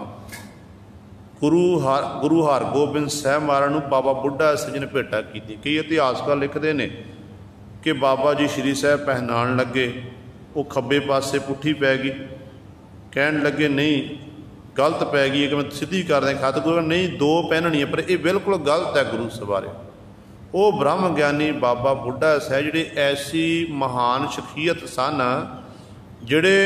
गुरु हरगोबिंद साहब महाराज नूं बाबा बुढ़ा साहब जी ने भेटा की। कई इतिहासकार लिखते हैं कि बाबा जी श्री साहब पहनाण लगे, वो खब्बे पासे पुट्ठी पै गई। कहण लगे नहीं गलत पै गई है कि मैं सीधी कर दें खत गुरु नहीं दो पहननी है, पर ये बिल्कुल गलत है गुरु सवारे। वो ब्रह्म ज्ञानी बाबा बुढ़ा साहब जिहड़े ऐसी महान शख्सियत सन जिहड़े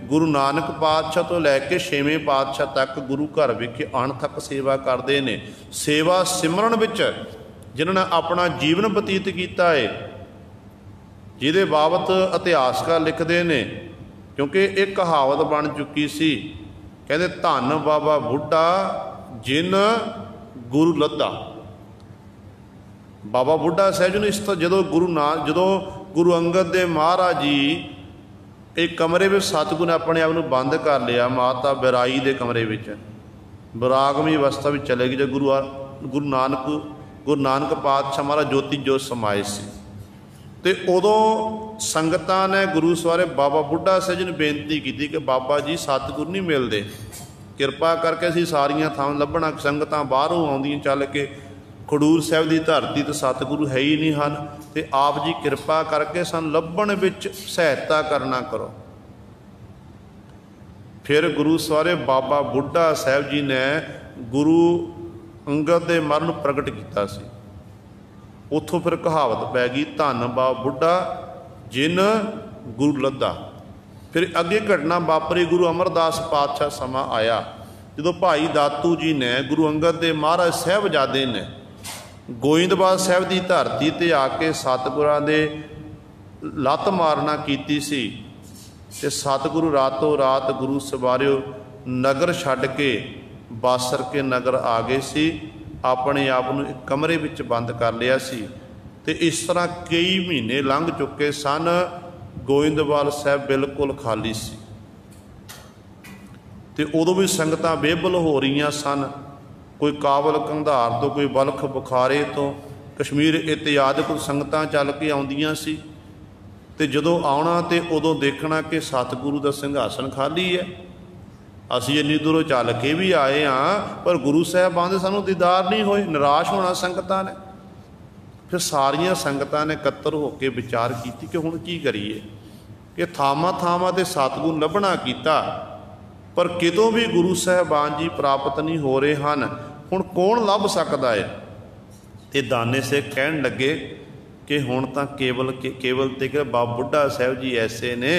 गुरु नानक पातशाह तो लैके छेवें पातशाह तक गुरु घर विखे अणथक सेवा करते हैं। सेवा सिमरन विच जिन्होंने अपना जीवन बतीत किया है, जिहदे बाबत इतिहासकार लिखते हैं, क्योंकि एक कहावत बन चुकी सी, कहते धन बाबा बुढ़ा जिन गुरु लद्दा। बाबा बुढ़ा साहब जी ने इस जो गुरु अंगद देव महाराज जी एक कमरे में सतगुरु ने अपने आप को बंद कर लिया, माता बिराई के कमरे में विरागमी अवस्था में चले गए। जब गुरु नानक पातशाह महाराज ज्योति जोत समाए सी, तो उदों संगतां ने गुरु सवारे बाबा बुढ़ा साहब जी ने बेनती की कि बाबा जी सतगुरु नहीं मिलते, किरपा करके असीं सारियां थां लभना। संगतां बाहरों आउंदियां चल के खडूर साहब की धरती तो सतगुरु है ही नहीं हैं, तो आप जी किरपा करके सन लभण विच सहायता करना करो। फिर गुरु सवारे बाबा बुढ़ा साहब जी ने गुरु अंगद के मरण प्रगट किया सी। उत्थों फिर कहावत पै गई धन बाबा बुढ़ा जिन गुरु लद्दा। फिर अगे घटना वापरी, गुरु अमरदास पातशाह समा आया जो भाई दातू जी ने गुरु अंगद देव महाराज साहबजादे ने गोइंदवाल साहब की धरती ते आके सतगुरां दे लत मारना कीती सी, ते सतगुरु रातों रात गुरु सवारियो नगर छड्ड के बासर के नगर आ गए सी, अपने आप नूं एक कमरे विच बंद कर लिया सी। ते इस तरह कई महीने लंघ चुके सन, गोइंदवाल साहब बिल्कुल खाली सी, ते उदों भी संगतां बेबल हो रही सन। कोई काबल कंधार तो, कोई बलख बुखारे तो, कश्मीर इत्यादि कुछ संगतां चल के आउंदियां सी। ते जदों आउणा ते उदों देखना कि सतगुरु दा सिंघासन खाली है। असीं इन्नी दूरों चल के भी आए हाँ, पर गुरु साहिबान दे सानूं दीदार नहीं होए, निराश होना संगतां ने। फिर सारियां संगतां ने इकत्तर होकर विचार की कि हुण की करिए, कि थावां थावां ते सतगुरु लभना कीता, पर कितों भी गुरु साहिबान जी प्राप्त नहीं हो रहे हैं। हुण कौन लभ सकता है? तो दाने से कहन लगे कि हुण तां केवल ते कि बाबा बुढ़ा साहब जी ऐसे ने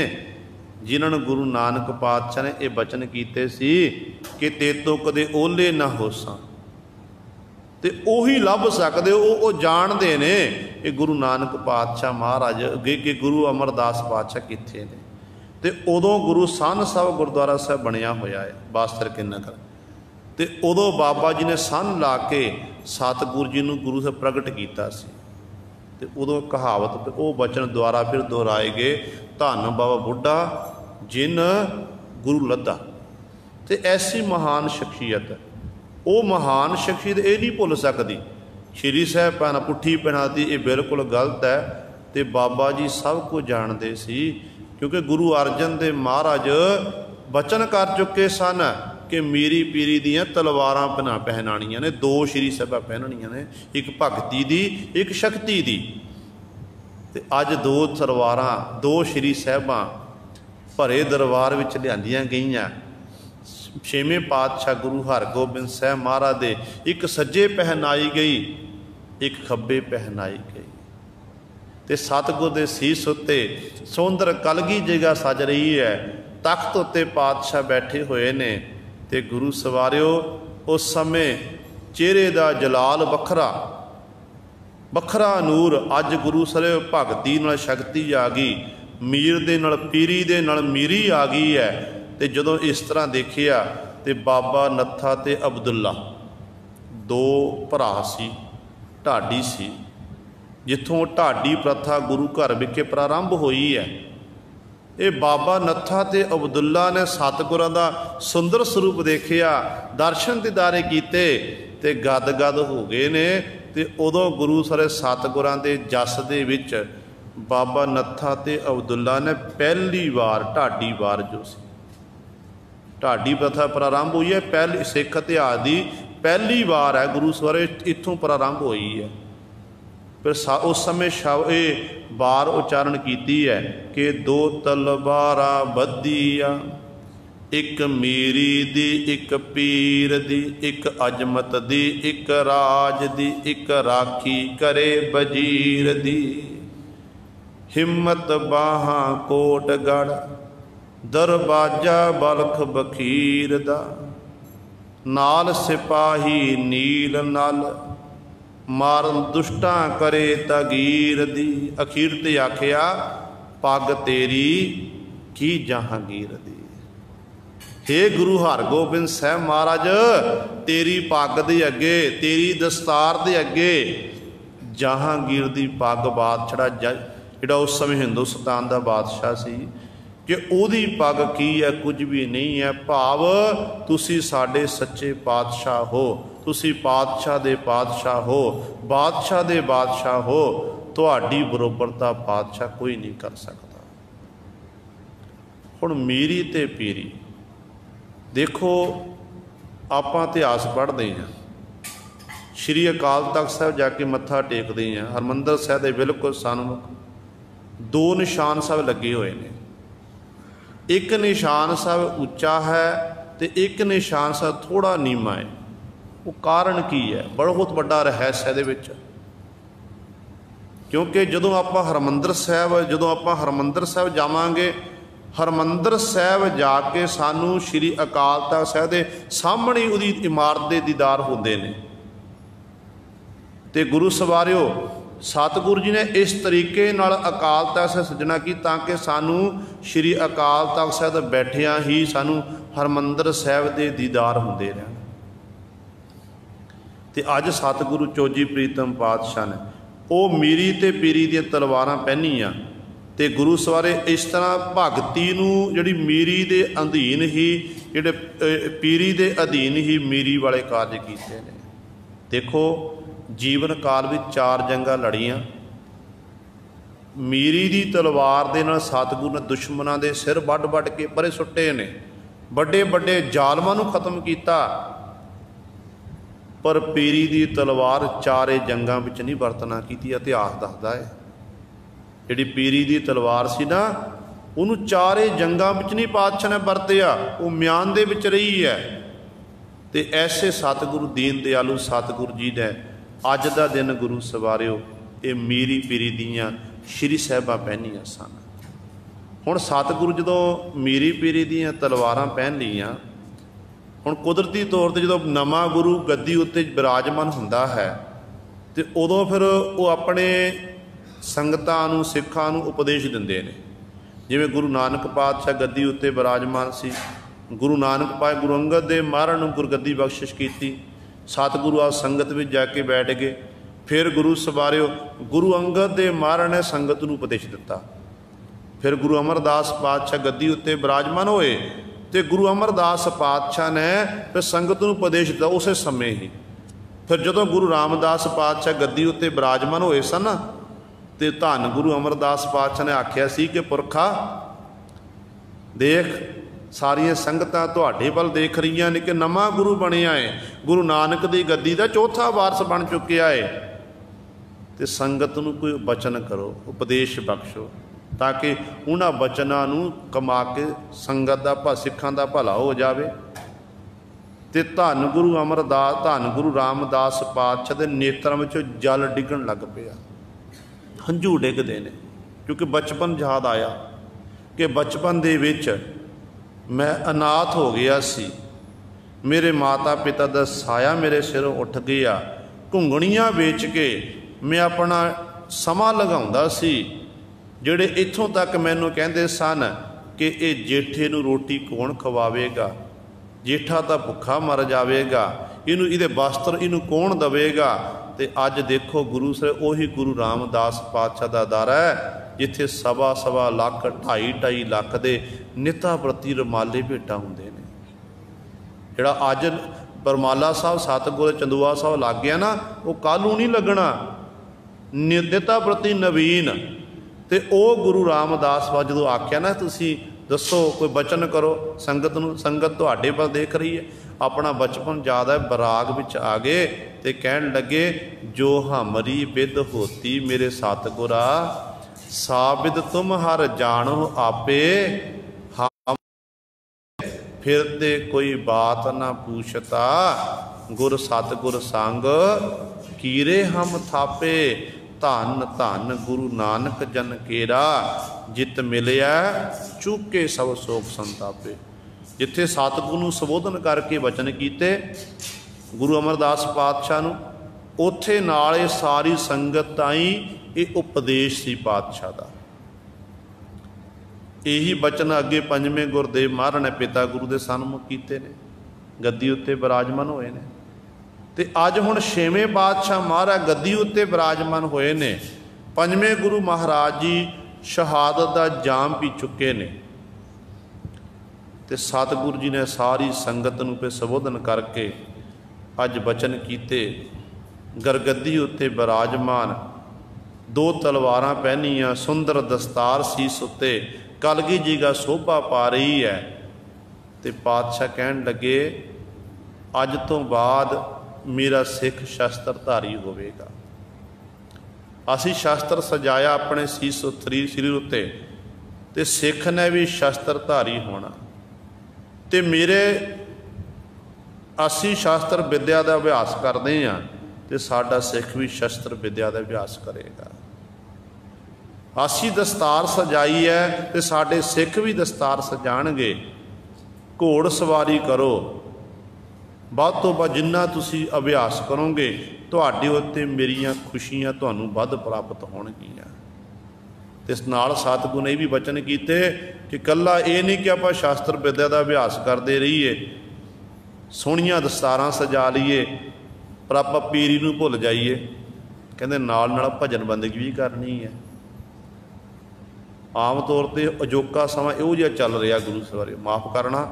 जिन्होंने गुरु नानक पातशाह ने ये बचन कीते सी कि तेतों कदे ओले ना होसां, ते उही लभ सकदे। वो जानते ने कि गुरु नानक पातशाह महाराज अगे कि गुरु अमरदास पातशाह कित्थे ने। तो उदों गुरु सन साहब गुरुद्वारा साहब बनया होया है बासर के नगर, तो उदों बाबा जी ने सन ला के सतगुरु जी नूं गुरु से प्रगट किया सी। तो उदों कहावत वो बचन द्वारा फिर दोहराए गए, धन बाबा बुढ़ा जिन गुरु लद्दा। तो ऐसी महान शख्सियत, वो महान शख्सियत ये नहीं भुल सकती। श्री साहब भैन पुट्ठी पहनाती ये बिल्कुल गलत है। तो बाबा जी सब कुछ जानते सी, क्योंकि गुरु अर्जन देव महाराज बचन कर चुके सन कि मेरी पीरी दियाँ तलवारां पहनानियां ने, दो श्री साहिबां पहननियां ने, एक भगती दी एक शक्ति दी। ते अज दो तलवारां दो श्री साहिबां भरे दरबार विच लिआंदियां गईयां। छेवें पातशाह गुरु हरगोबिंद साहब महाराज दे एक सज्जे पहनाई गई, एक खब्बे पहनाई गई। ते सतगुर दे सीस उत्ते सौंदर कलगी जगह सज रही है, तख्त उत्ते पातशाह बैठे हुए ने। ते गुरु सवारियो उस समय चेहरे का जलाल वखरा वखरा नूर। अज गुरु सरे भगती नाल शक्ति आ गई, मीर दे नाल पीरी दे नाल मीरी आ गई है। ते जदों इस तरह देखिया ते बाबा नत्था ते अब्दुल्ला दो भरा सी, ढाडी सी, जिथों ढाडी प्रथा गुरु घर विखे प्रारंभ हुई है। ये बाबा नत्था ते अब्दुल्ला ने सतगुरां दा सुंदर स्वरूप देखिया, दर्शन दीदारे कीते ते गद गद हो गए ने। ते उदों गुरु सारे सतगुरां दे जस दे विच बाबा नत्था ते अब्दुल्ला ने पहली बार ढाडी वार जो सी, ढाडी प्रथा प्रारंभ हुई है। पहली सिख इतिहास की पहली बार है गुरु सवारे इत्थों प्रारंभ हुई है। फिर उस समय शव ये बार उच्चारण की है कि दो तलवारा बधिया एक मीरी दी एक पीर दी, एक अजमत दी एक राज दी, एक राखी करे वजीर दी। हिम्मत बाहां कोटगढ़, दरवाजा बलख बखीर दा। नाल सिपाही नील नल, मारन दुष्टां करे तगीर दी। अखीर ते आखिया पग तेरी की जहांगीर दी। हे गुरु हरगोबिंद साहब महाराज, तेरी पग दे अगे, तेरी दस्तार दे अगे जहांगीर दी पग बादशाह जिहड़ा उस समय हिंदुस्तान दा बादशाह सी, कि उहदी पग की है, कुछ भी नहीं है। भाव तुसी साडे सच्चे पातशाह हो, तुसी पातशाह दे पातशाह हो, बादशाह दे बादशाह हो, तुहाडी बरोबरता पातशाह कोई नहीं कर सकता। हुण मीरी ते पीरी देखो, आपां इतिहास पढ़ते हैं, श्री अकाल तख्त साहब जाके मत्था टेकते हैं, हरमंदर साहब के बिल्कुल सन्मुख दो निशान साहब लगे हुए हैं। एक निशान साहब उच्चा है तो एक निशान साहब थोड़ा नीमा है। वो कारण की है? बहुत बड़ा रहस्य है विच, क्योंकि जदों आपां हरमंदर साहब जावांगे, हरमंदर साहब जाके सानू श्री अकाल तख्त साहब के सामने उहदी इमारत के दीदार होंदे ने। ते गुरु सवारियो, सतगुरु जी ने इस तरीके नाल अकाल तख्त साहब सजना की ताकि सानू श्री अकाल तख्त साहब बैठिया ही सानू हरमंदर साहब के दीदार होंदे रहन। ते अज सतगुरु चोजी प्रीतम पातशाह ने वो मीरी ते पीरी दी तलवारां पहनीआं, ते गुरु सवारे इस तरह भगती नूं जिहड़ी मीरी दे अधीन ही, जिहड़े पीरी दे अधीन ही मीरी वाले कार्य कीते ने। देखो जीवन काल विच 4 जंगां लड़ियां। मीरी दी तलवार दे नाल सतगुरु ने दुश्मनां दे सिर वड्ड के परे सुट्टे ने, बड़े बड़े जालमां नूं खत्म कीता। पर पीरी दी तलवार 4 जंगां विच नहीं वरतना कीती। इतिहास दसदा है जिहड़ी पीरी दी तलवार सी ना, उहनूं 4 जंगां विच नहीं पातशाह ने वरतिया, वो म्यान दे विच रही है। ते ऐसे सतगुरु दीन दयालु सतगुरु जी ने अज दा दिन गुरु सवारियो ये मीरी पीरी दियां श्री साहिबां पहनियां सन। हुण सतगुरु जदों मीरी पीरी दियां तलवारां पहन लियां, हुण कुदरती तौर पर जदों नवां गुरु गद्दी उत्ते विराजमान हुंदा है, तो उदों फिर वो अपने संगतां नूं सिखां नूं उपदेश दिंदे ने। जिवें गुरु नानक पातशाह गद्दी उत्ते विराजमान सी, गुरु नानक पातशाह गुरु अंगद देव महाराज नूं गुरगद्दी बख्शिश कीती, सतगुरु आ संगत में जाके बैठ गए। फिर गुरु सवारियो गुरु अंगद देव महाराज ने संगत नूं उपदेश दिता। फिर गुरु अमरदास पातशाह गद्दी उत्ते विराजमान होए, तो गुरु अमरदास पातशाह ने फिर संगत नूं उपदेश दिता उस समय ही। फिर जदों गुरु रामदास पातशाह गद्दी उत्ते विराजमान होए सन, तो धन गुरु अमरदास पातशाह ने आख्या सी कि पुरखा देख, सारिया संगतां तुहाडे वल देख रही ने कि नवां गुरु बनिया है, गुरु नानक दी गद्दी दा 4था वारस बन चुकिया है। तो संगत नूं कोई बचन करो, उपदेश बख्शो, ताकि उन्हां बचनां नूं कमा के संगत दा सिखां दा भला हो जावे। ते धन गुरु अमरदास, धन गुरु रामदास पातशाह दे नेत्रां विचों जल डिगण लग पिया, हंझू डिगदे ने, क्योंकि बचपन याद आया कि बचपन दे विच मैं अनाथ हो गया सी, मेरे माता पिता दा साया मेरे सिरों उठ गया, घुंगणियां बेच के मैं अपना समा लगाउंदा सी। जिहड़े इत्थों तक मैनूं कहंदे सन कि ये जेठे नूं रोटी कौन खवावेगा, जेठा तां भुखा मर जावेगा, इनू इहदे वस्त्र इनू कौन दवेगा। तो अज देखो गुरु से उही गुरु रामदास पातशाह का दर है, जिथे सवा सवा लख 2.5 लख के निता प्रति रमाले भेटा होंदे ने। जिहड़ा अज बरमाला साहब सतगुर चंदूआ साहब लग गया ना, वो कल नहीं लगना, निता प्रति नवीन। तो वह गुरु रामदास बाबा जो आख्या ना, तुसी दसो कोई बचन करो संगत नूं, संगत तुहाडे पर देख रही है। अपना बचपन याद है, बराग विच आ गए तो कहन लगे, जो हमरी बिद होती मेरे सतगुरा, साबिद तुम हर जानो आपे, हम फिरते कोई बात ना पूछता, गुर सतगुर संग कीरे हम थापे। धन धन गुरु नानक जन केरा, जित मिलिया चूके सब सोक संतापे। जिथे सतगुरु नूं संबोधन करके वचन कीते गुरु अमरदास पातशाह नूं, उत्थे नाल सारी संगत ताई ये उपदेश सी पातशाह दा। यही बचन अगे पंजवें गुरदेव महाराज ने पिता गुरु के सन्मुख कीते ने, गद्दी उत्ते विराजमान होए ने। ते अज हुण छेवें पातशाह महाराज गद्दी उत्ते विराजमान होए ने। पंजवें गुरु महाराज जी शहादत का जाम पी चुके ने। ते सतगुरु जी ने सारी संगत नूं पे संबोधन करके अज बचन कीते। गरगद्दी उत्ते विराजमान, दो तलवारां पहनियां, सुंदर दस्तार सीस उत्ते कलगी जी का शोभा पा रही है। तो पातशाह कहन लगे अज तो बाद मेरा सिख शस्त्रधारी होवेगा। असी शस्त्र सजाया अपने सीस शरीर उत्ते, ते सिख ने भी शस्त्रधारी होना। ते मेरे असी शस्त्र विद्या का अभ्यास करते हैं, तो साडा सिख भी शस्त्र विद्या का अभ्यास करेगा। असी दस्तार सजाई है तो साडे सिख भी दस्तार सजाणगे। घोड़ सवारी करो, ਵੱਧ ਤੋਂ ਵੱਧ जिन्ना तुसी अभ्यास करोगे तुहाडे उत्ते मेरियां खुशियां तुहानूं वध प्राप्त होणगीਆਂ। ते इस नाल सतगुरु ने भी वचन कीते कि कल्ला ये नहीं कि आपां शास्त्र विद्या का अभ्यास करते रहीए, सोहणियां दस्तारां सजा लीए पर आपां पीरी नूं भुल जाइए। कहंदे नाल नाल भजन बंदगी भी करनी है। आम तौर पर अजोका समा इहो जिहा चल रहा गुरु सवारे, माफ़ करना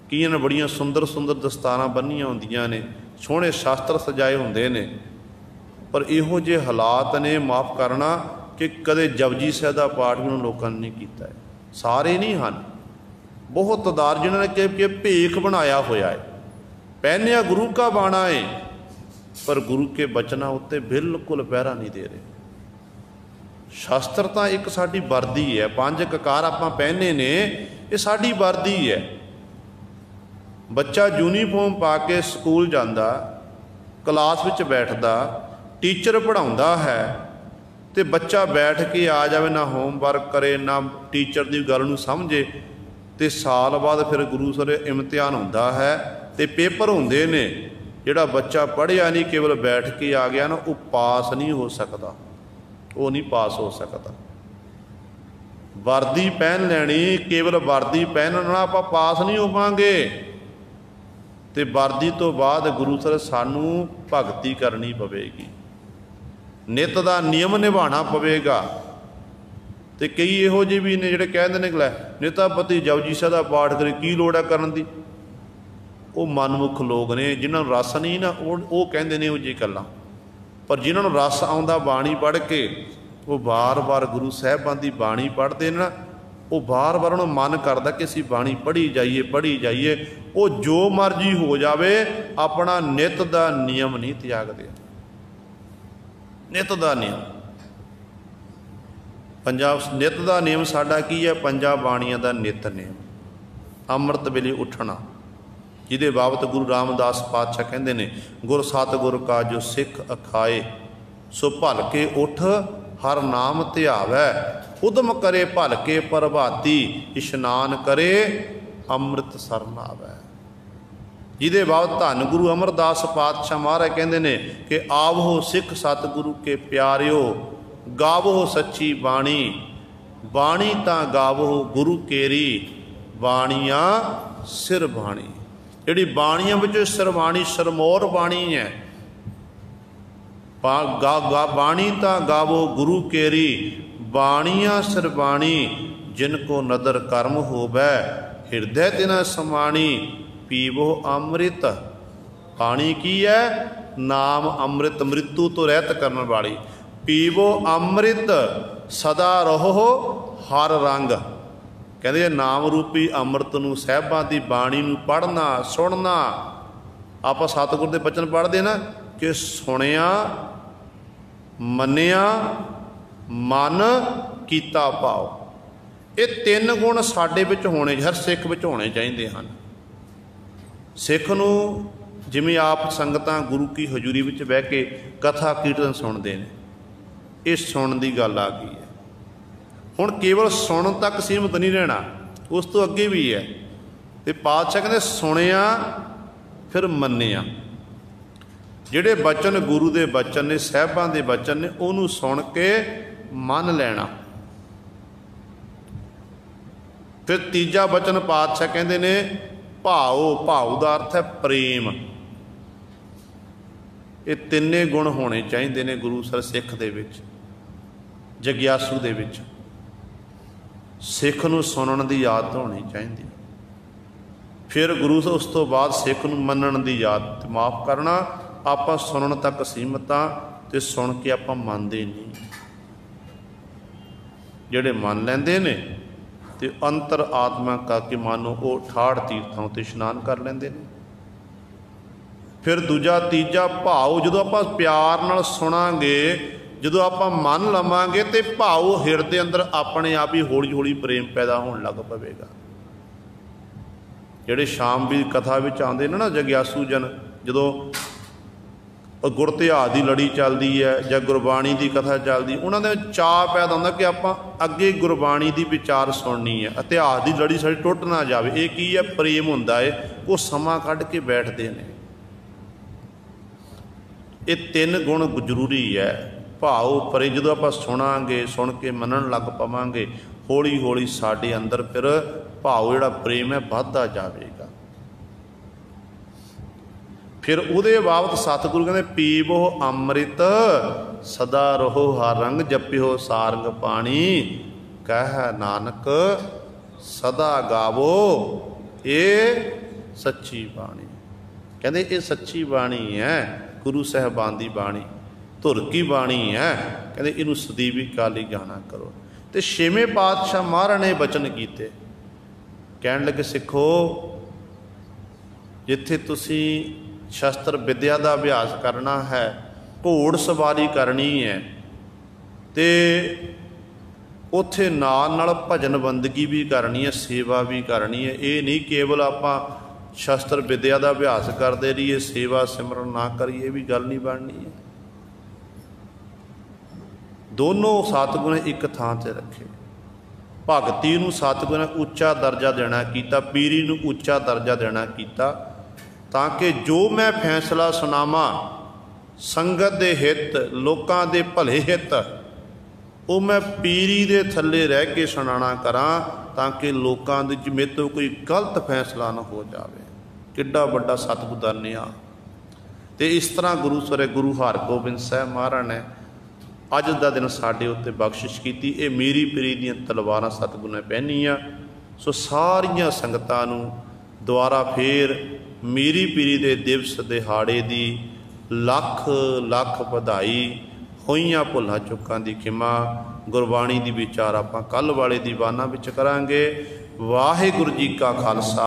कईयां ने बड़ियां सुंदर सुंदर दस्तारां बन्नियां होंदियां ने, सोहणे शास्त्र सजाए होंदे ने, पर इहो जे हालात ने माफ़ करना कि कदे जपजी साहिब दा पाठ भी उन्होंने लोगों ने नहीं कीता है। सारे नहीं हैं, बहुत तादाद जिन्होंने कि भेख बनाया होया है, पहनिया गुरु का बाणा है, पर गुरु के बचना उत्ते बिल्कुल पहरा नहीं दे रहे। शास्त्र तो एक साडी वर्दी है, 5 ककार आपां पहने ने, ये साडी वर्दी है। बच्चा यूनीफॉर्म पा के स्कूल जाता, क्लास विच बैठदा, टीचर पढ़ाउंदा है, तो बच्चा बैठ के आ जाए, ना होमवर्क करे ना टीचर की गल नूं समझे, तो साल बाद फिर गुरु सर इम्तिहान होंदा है, तो पेपर होंदे ने। जिहड़ा बच्चा पढ़िया नहीं केवल बैठ के आ गया ना, वो पास नहीं हो सकता, वो नहीं पास हो सकता। वर्दी पहन लैनी, केवल वर्दी पहनना आपां पास नहीं हो पाएंगे। तो वर्दी तो बाद गुरु सर सानू भगती करनी पवेगी, नित का नियम निभाना पवेगा। तो कई इहो ਜਿਹੇ भी ने जिहड़े कहते हैं कि नितापति जपजी साहिब का पाठ करे, की लोड़ है करन दी। वो मनमुख लोग ने, जिन्होंने रस नहीं ना, वो कहते हैं इहो जी गल्लां। पर जिन्होंने रस आउंदा बाणी पढ़ के, वो बार बार गुरु साहिबां दी बाणी पढ़ते ना, वो बार बार उन्होंने मन करता कि असीं बाणी पढ़ी जाइए। वो जो मर्जी हो जाए, अपना नित का नियम नहीं त्यागते। नित का नियम, पंजाब नित का नियम साडा की है? पंजाब बाणियां का नित नियम, अमृत वेले उठना, जिहदे बाबत गुरु रामदास पातशाह कहते हैं, गुर सतगुर का जो सिख अखाए, सो भल के उठ हर नाम ध्यावै, उदम करे भल के प्रभाती, इशनान करे अमृत सरन आवै। जिहदे बाबत धन गुरु अमरदास पातशाह महाराज कहते हैं कि आवो सिख सतगुरु के प्यारिओ, गावो सच्ची बाणी, बाणी तां गावो गुरु केरी, बाणियां सिर बाणी। जिहड़ी बाणियां विचों सिरबाणी सरमौर बाणी है। बाणी तां गावो गुरु केरी, बाणियां सिरबाणी, जिनको नदर कर्म होवै, हृदय तिना समाणी, पीवो अमृत। बाणी की है? नाम अमृत, मृत्यु तो रहत करने वाली। पीवो अमृत, सदा रहो हर रंग। कहते नाम रूपी अमृत नूं, साहिबां दी बाणी नूं पढ़ना सुनना। आप सतगुर दे बचन पढ़ते ना कि सुनिया मनिया मन कीता भाव। ये तीन गुण साडे विच होने, हर सिख विच होने चाहिए हैं। सिख नूं जिवें आप संगतां गुरु की हजूरी विच बह के कथा कीर्तन सुनते हैं, ये सुनन की गल आ गई है। हुण केवल सुनन तक सीमित नहीं रहना, उस तो अगे भी है। तो पातशाह कहते सुनिया फिर मन्निया। जिहड़े बचन गुरु के बचन ने, साहिबां दे बचन ने, उन्होंने सुन के मन लेना। फिर तीजा बचन पातशाह कहते ने भाव, भाव का अर्थ है प्रेम। ये तिन्ने गुण होने चाहिए ने गुरु सर सिख दे विच, जग्यासू दे विच। सिख नूं सुनन की आदत होनी चाहिए। फिर गुरु उस तो बाद सिख नूं मनण की आदत। माफ़ करना, आपां सुनन तक सीमित हाँ, तो सुन के आपां मनदे नहीं। जिहड़े मन लैंदे ने ते अंतर आत्मा करके मानो वो 68 तीर्थों ते इशनान कर लेंदे ने। फिर दूजा तीजा भाव, जो आप प्यार नाल सुनांगे, जो आप मन लवांगे तो भाव हिरदे अंदर अपने आप ही हौली हौली प्रेम पैदा होने लग पवेगा। जिहड़े शाम भी कथा विच आउंदे ने ना जग्यासू जन, जो गुर इतिहास की लड़ी चलती है या गुरबाणी की कथा चलती, उन्होंने चाह पैदा होंदा कि आप अगे गुरबाणी की विचार सुननी है, इतिहास की लड़ी साडी टुट ना जाए। ये की है, प्रेम हुंदा है, वो समा कढ के बैठते हैं। ये तीन गुण जरूरी है। भाव परे जो आप सुनांगे, सुन के मनन लग पवांगे, हौली हौली साडे अंदर फिर भाव जिहड़ा प्रेम है वधदा जाएगा। फिर उहदे बाबत सतगुरु कहते पीवो अमृत सदा रहो हर रंग, जपियो सारंग पानी, कह नानक सदा गावो ये सच्ची बाणी। कहते ये सच्ची बाणी है, गुरु साहबान की बाणी, धुर की बाणी है। कहते इनू सदीवी काली गाना करो। तो छेवें पातशाह महाराज ने बचन किए, कहन लगे सिखो जिथे तुसी शस्त्र विद्या का अभ्यास करना है, घोड़ सवारी करनी है, तो उत्थे नाल भजन बंदगी भी करनी है, सेवा भी करनी है। ये नहीं केवल आप शस्त्र विद्या का अभ्यास करते रहिए, सेवा सिमरन ना करिए, भी गल नहीं बननी है। दोनों सतगुरु ने एक थां ते रखे। भगती नूं सतगुरु ने उच्चा दर्जा देना कीता, पीरी नूं उच्चा दर्जा देना कीता, ताकि जो मैं फैसला सुनावा संगत दे हित, लोकां दे भले हित, वो मैं पीरी दे थल्ले रह के सुनाना करा, ताकि लोकां दे मेरे तो कोई गलत फैसला ना हो जाए। किड्डा वड्डा सतगुर दा निया। तो इस तरह गुरु सरे गुरु हरगोबिंद साहब महाराज ने अज का दिन साडे उत्ते बख्शिश की। ये मीरी पीरी दी तलवारां सतगुर ने पहनियां। सो सारियां संगतां नूं दुआरा फिर मीरी पीरी दे दिवस दिहाड़े दी लख लख बधाई। होईयां भुलां चुकां दी खिमा। गुरबाणी दी विचार आपां कल वाले दीवाना विच करांगे। वाहिगुरू जी का खालसा।